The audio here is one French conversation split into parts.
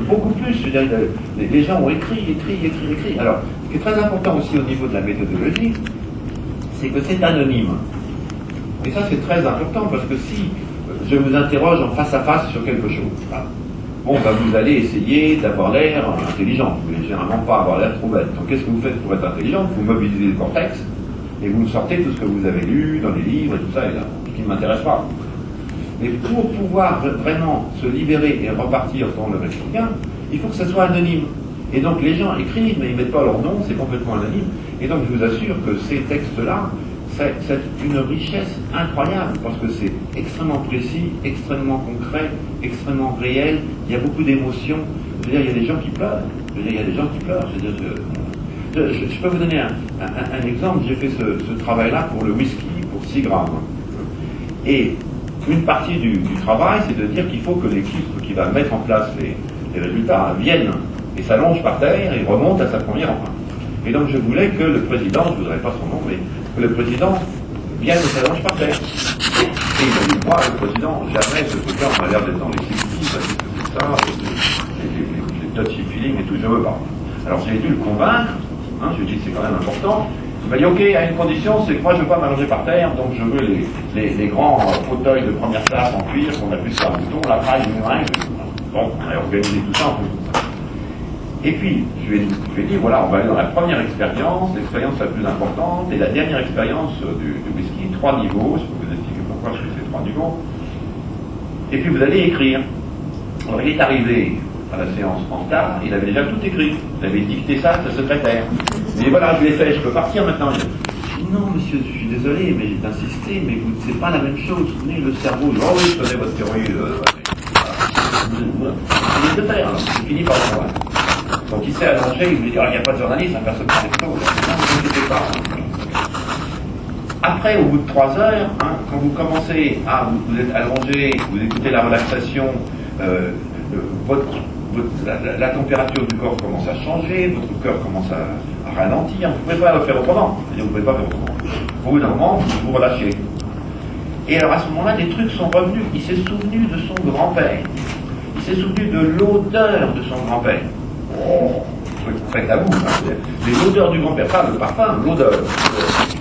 Beaucoup plus, je veux dire, les gens ont écrit. Alors, ce qui est très important aussi au niveau de la méthodologie, c'est que c'est anonyme. Et ça, c'est très important, parce que si je vous interroge en face à face sur quelque chose, bon, vous allez essayer d'avoir l'air intelligent. Vous ne voulez généralement pas avoir l'air trop bête. Donc, qu'est-ce que vous faites pour être intelligent? Vous mobilisez le cortex, et vous me sortez tout ce que vous avez lu dans les livres et tout ça, et là, ce qui ne m'intéresse pas. Mais pour pouvoir vraiment se libérer et repartir dans le républicain, il faut que ça soit anonyme. Et donc les gens écrivent, mais ils ne mettent pas leur nom, c'est complètement anonyme. Et donc je vous assure que ces textes-là, c'est une richesse incroyable, parce que c'est extrêmement précis, extrêmement concret, extrêmement réel. Il y a beaucoup d'émotions. Je veux dire, il y a des gens qui pleurent. Je peux vous donner un exemple. J'ai fait ce travail-là pour le whisky, pour 6 grammes. Et une partie du travail, c'est de dire qu'il faut que l'équipe qui va mettre en place les résultats vienne et s'allonge par terre et remonte à sa première empreinte. Et donc je voulais que le président, je ne voudrais pas son nom, mais que le président vienne et s'allonge par terre. Et il m'a dit, moi, le président, jamais ce truc-là, on a l'air d'être dans les 60s, parce que c'est ça, les touchy feeling et tout, je veux pas. Alors j'ai dû le convaincre, je lui ai dit c'est quand même important. Il m'a dit ok, à une condition, c'est que moi je ne veux pas m'allonger par terre, donc je veux les grands fauteuils de première classe en cuir, qu'on appuie sur un bouton, la taille, bon, on a organisé tout ça, on fait tout ça. Et puis, je lui ai dit, voilà, on va aller dans la première expérience, l'expérience la plus importante, et la dernière expérience du whisky, 3 niveaux, je peux vous expliquer pourquoi je fais ces 3 niveaux. Et puis vous allez écrire. Alors il est arrivé à la séance en retard, il avait déjà tout écrit. Il avait dicté ça à sa secrétaire. Mais voilà, je l'ai fait, je peux partir maintenant. Il dit, non monsieur, je suis désolé, mais j'ai insisté, mais c'est pas la même chose. Vous souvenez, le cerveau, oh oui, je connais votre théorie. Il est de terre, alors il finit par le voir. Donc il s'est allongé, il me dit, il n'y a pas de journaliste, personne ne fait non, ne vous inquiétez pas. Après, au bout de 3 heures, quand vous commencez à, vous êtes allongé, vous écoutez la relaxation, la température du corps commence à changer, votre cœur commence à ralentir, vous ne pouvez pas le faire autrement. C'est-à-dire, vous ne pouvez pas faire autrement. Au bout d'un moment, vous vous relâchez. Et alors à ce moment-là, des trucs sont revenus. Il s'est souvenu de son grand-père. Il s'est souvenu de l'odeur de son grand-père. Oh, truc très tabou. Mais l'odeur du grand-père, pas le parfum, l'odeur.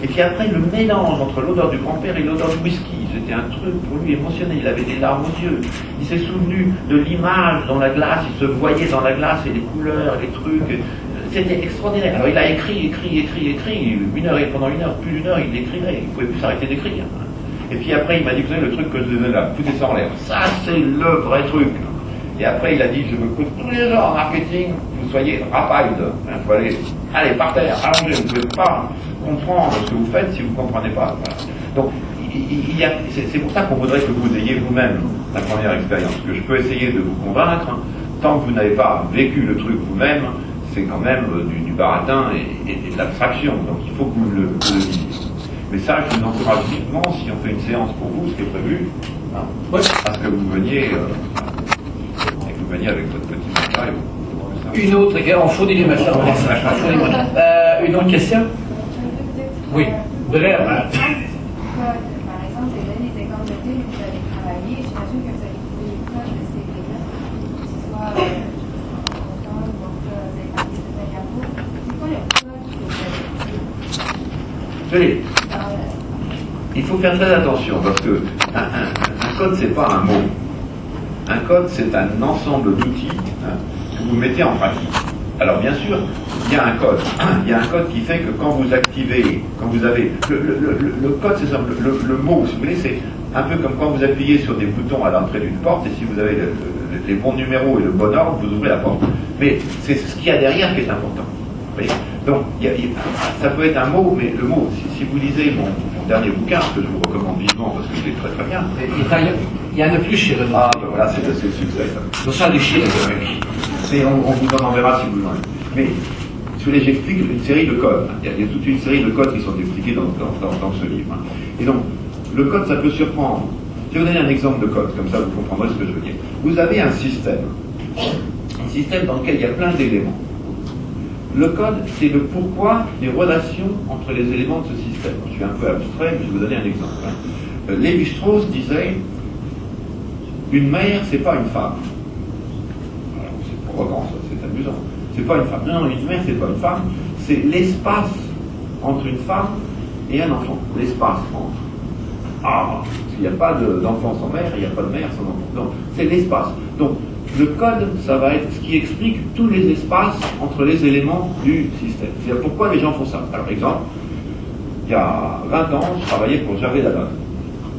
Et puis après, le mélange entre l'odeur du grand-père et l'odeur du whisky. C'était un truc pour lui émotionnel. Il avait des larmes aux yeux. Il s'est souvenu de l'image dans la glace. Il se voyait dans la glace et les couleurs, les trucs. C'était extraordinaire. Alors il a écrit. Pendant 1 heure, plus d'1 heure, il écrivait. Il ne pouvait plus s'arrêter d'écrire. Et puis après, il m'a dit, vous savez, le truc que je donnais là, foutez ça en l'air. Ça, c'est le vrai truc. Et après, il a dit, je veux que tous les gens en marketing, vous soyez rapides. Il faut allez, par terre, allongez, vous ne pouvez pas comprendre ce que vous faites si vous ne comprenez pas. Voilà. Donc, c'est pour ça qu'on voudrait que vous ayez vous-même la première expérience. Que je peux essayer de vous convaincre, tant que vous n'avez pas vécu le truc vous-même, c'est quand même du baratin et de l'abstraction. Donc, il faut que vous le viviez. Mais ça, je vous encourage vivement, si on fait une séance pour vous, ce qui est prévu, à ce que vous veniez avec votre petit matériel. Une autre, on fournit des machins. Une autre question? Oui, bref. Par exemple, c'est donné les exemples de films que vous avez travaillé. J'imagine que vous avez trouvé les codes de ces films-là, que ce soit en automne ou en cas vous avez parlé de Singapour. C'est quoi le code que vous avez trouvé? Il faut faire très attention, parce que un code, c'est pas un mot. Un code, c'est un ensemble d'outils que vous mettez en pratique. Alors bien sûr, il y a un code. Il y a un code qui fait que quand vous activez, quand vous avez... Le code, c'est simple. Le mot, si vous voulez, c'est un peu comme quand vous appuyez sur des boutons à l'entrée d'une porte, et si vous avez les bons numéros et le bon ordre, vous ouvrez la porte. Mais c'est ce qu'il y a derrière qui est important. Vous voyez. Donc, ça peut être un mot, mais le mot, si vous lisez mon dernier bouquin, que je vous recommande vivement parce que c'est très très bien. Il y en a plus chez Renaud. Ah, ben voilà, c'est le succès. Nous sommes des chiens. On vous en enverra si vous voulez. Mais, si vous voulez, j'explique une série de codes. Il y a toute une série de codes qui sont expliqués dans ce livre. Et donc, le code, ça peut surprendre. Je vais vous donner un exemple de code, comme ça vous comprendrez ce que je veux dire. Vous avez un système dans lequel il y a plein d'éléments. Le code, c'est le pourquoi des relations entre les éléments de ce système. Je suis un peu abstrait, mais je vais vous donner un exemple. Lévi-Strauss disait, une mère, c'est pas une femme. Alors, excusez-moi, c'est pas une femme. Non, une mère, c'est pas une femme, c'est l'espace entre une femme et un enfant. L'espace entre. Parce qu'il n'y a pas d'enfant sans mère, il n'y a pas de mère sans enfant. Non, c'est l'espace. Donc, le code, ça va être ce qui explique tous les espaces entre les éléments du système. C'est-à-dire pourquoi les gens font ça. Alors, exemple, il y a 20 ans, je travaillais pour Gervais Danone.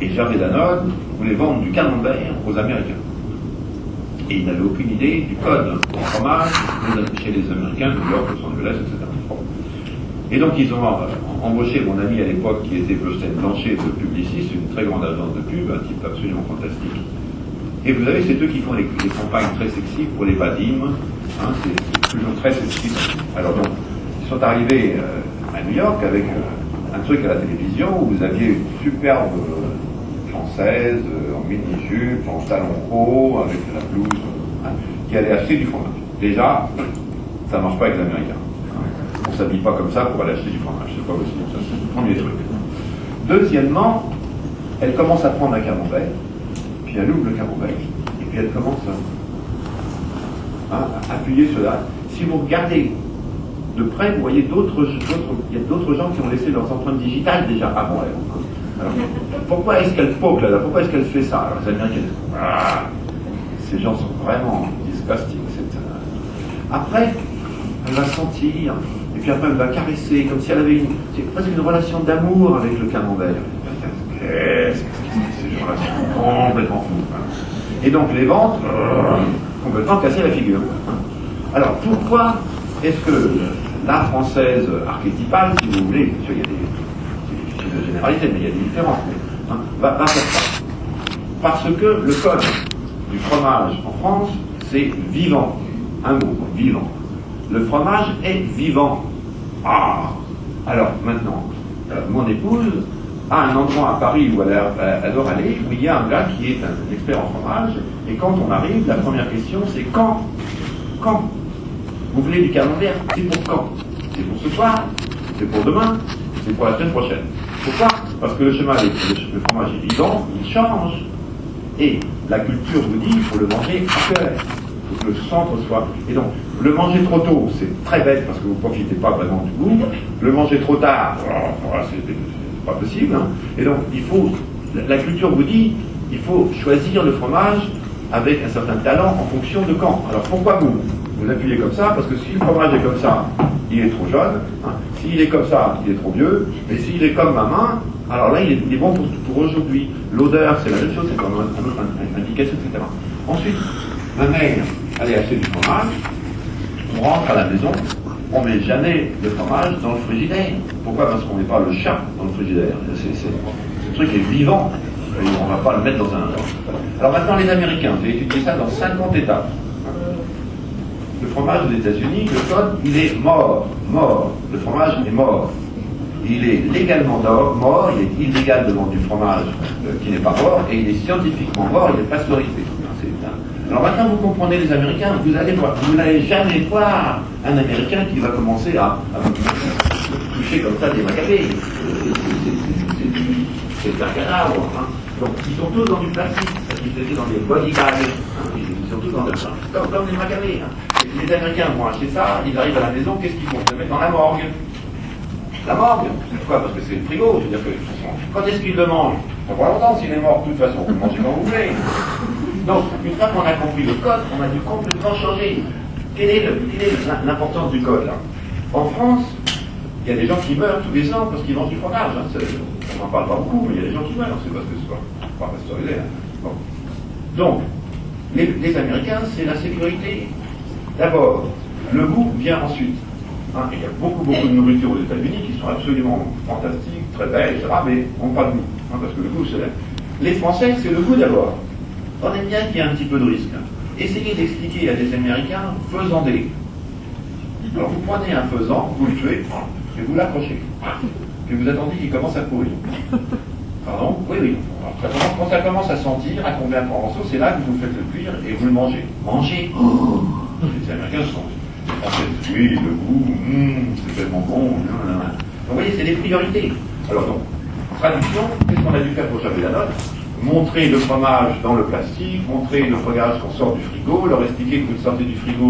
Et Gervais Danone voulait vendre du camembert aux Américains. Et il n'avait aucune idée du code en fromage chez les Américains, New York, Los Angeles, etc. Et donc ils ont embauché mon ami à l'époque qui était Jocelyn Blanchet de Publicis, une très grande agence de pub, un type absolument fantastique. Et vous savez, c'est eux qui font les campagnes très sexy pour les badimes, hein, c'est toujours très sexy. Alors donc, ils sont arrivés à New York avec un truc à la télévision où vous aviez une superbe française en mini-jupe, en talons hauts, avec la blouse, hein, qui allait acheter du fromage. Déjà, ça ne marche pas avec l'américain. On ne s'habille pas comme ça pour aller acheter du fromage, c'est pas possible, ça c'est le premier truc. Deuxièmement, elle commence à prendre un camembert, puis elle ouvre le camembert, et puis elle commence à appuyer sur la... Si vous regardez de près, vous voyez il y a d'autres gens qui ont laissé leurs empreintes digitales déjà avant elle. Alors, pourquoi est-ce qu'elle poke là? Pourquoi est-ce qu'elle fait ça? Alors les Américains disent, ces gens sont vraiment disgusting. Après, elle va sentir, et puis après elle va caresser, comme si elle avait presque une relation d'amour avec le camembert. Qu'est-ce que c'est ces relations complètement fous. Et donc les ventres, complètement cassé la figure. Alors pourquoi est-ce que la française archétypale, si vous voulez, il y a des difficiles de généralité, mais il y a des différences, va faire ça? Parce que le code du fromage en France, c'est vivant. Un mot, vivant. Le fromage est vivant. Alors maintenant, mon épouse a un endroit à Paris où elle adore aller, où il y a un gars qui est un expert en fromage, et quand on arrive, la première question c'est quand? Quand? Vous voulez du camembert? C'est pour quand? C'est pour ce soir? C'est pour demain? C'est pour la semaine prochaine? Pourquoi? Parce que le fromage est vivant, il change. Et la culture vous dit qu'il faut le manger à cœur. Il faut que le centre soit... Et donc, le manger trop tôt, c'est très bête parce que vous ne profitez pas vraiment du goût. Le manger trop tard, c'est pas possible. Hein. Et donc, il faut... La culture vous dit il faut choisir le fromage avec un certain talent en fonction de quand. Alors, pourquoi vous appuyez comme ça? Parce que si le fromage est comme ça, il est trop jeune. Hein. S'il est comme ça, il est trop vieux. Et s'il est comme ma main, alors là, il est bon pour aujourd'hui. L'odeur, c'est la même chose, c'est comme un autre indication, etc. Ensuite, ma mère allait acheter du fromage, on rentre à la maison, on ne met jamais le fromage dans le frigidaire. Pourquoi? Parce qu'on ne met pas le chat dans le frigidaire. Ce truc est vivant, et on ne va pas le mettre dans un... Alors maintenant, les Américains, j'ai étudié ça dans 50 États. Le fromage aux États-Unis, le code, il est mort. Le fromage est mort. Il est légalement mort, il est illégal de vendre du fromage qui n'est pas mort, et il est scientifiquement mort, il est pasteurisé. Alors maintenant vous comprenez les Américains, vous n'allez jamais voir un Américain qui va commencer à toucher comme ça des macabées. C'est un cadavre. Hein. Donc ils sont tous dans du plastique, parce qu'ils étaient dans des body bags, ils sont tous dans de ça, comme des macabées. Hein. Les Américains vont acheter ça, ils arrivent à la maison, qu'est-ce qu'ils font? Ils le mettent dans la morgue. La morgue. Pourquoi? Parce que c'est le frigo. Je veux dire que, quand est-ce qu'il le mange? Ça prend longtemps s'il est mort, de toute façon. Vous le mangez quand vous voulez. Donc, une fois qu'on a compris le code, on a dû complètement changer. Quelle est l'importance du code, là? En France, il y a des gens qui meurent tous les ans parce qu'ils mangent du fromage. Hein. On n'en parle pas beaucoup, mais il y a des gens qui meurent. C'est parce que c'est pas pasteurisé. Hein. Bon. Donc, les Américains, c'est la sécurité. D'abord, le goût vient ensuite. Hein, il y a beaucoup de nourriture aux États-Unis qui sont absolument fantastiques, très belles, etc., mais on n'a pas de goût, hein, parce que le goût, c'est là. Les Français, c'est le goût d'abord. On aime bien qu'il y ait un petit peu de risque. Hein. Essayez d'expliquer à des Américains, faisandez. Alors vous prenez un faisan, vous le tuez, et vous l'accrochez. Puis vous attendez qu'il commence à courir. Pardon? Oui. Alors, quand ça commence à sentir, à combien de morceaux, c'est là que vous faites le cuire et vous le mangez. Mangez! Les Américains sont... Oui, le goût, c'est tellement bon. Donc, vous voyez, c'est des priorités. Alors donc, traduction, qu'est-ce qu'on a dû faire pour Gervais Danone? Montrer le fromage dans le plastique, montrer le fromage qu'on sort du frigo, leur expliquer que vous sortez du frigo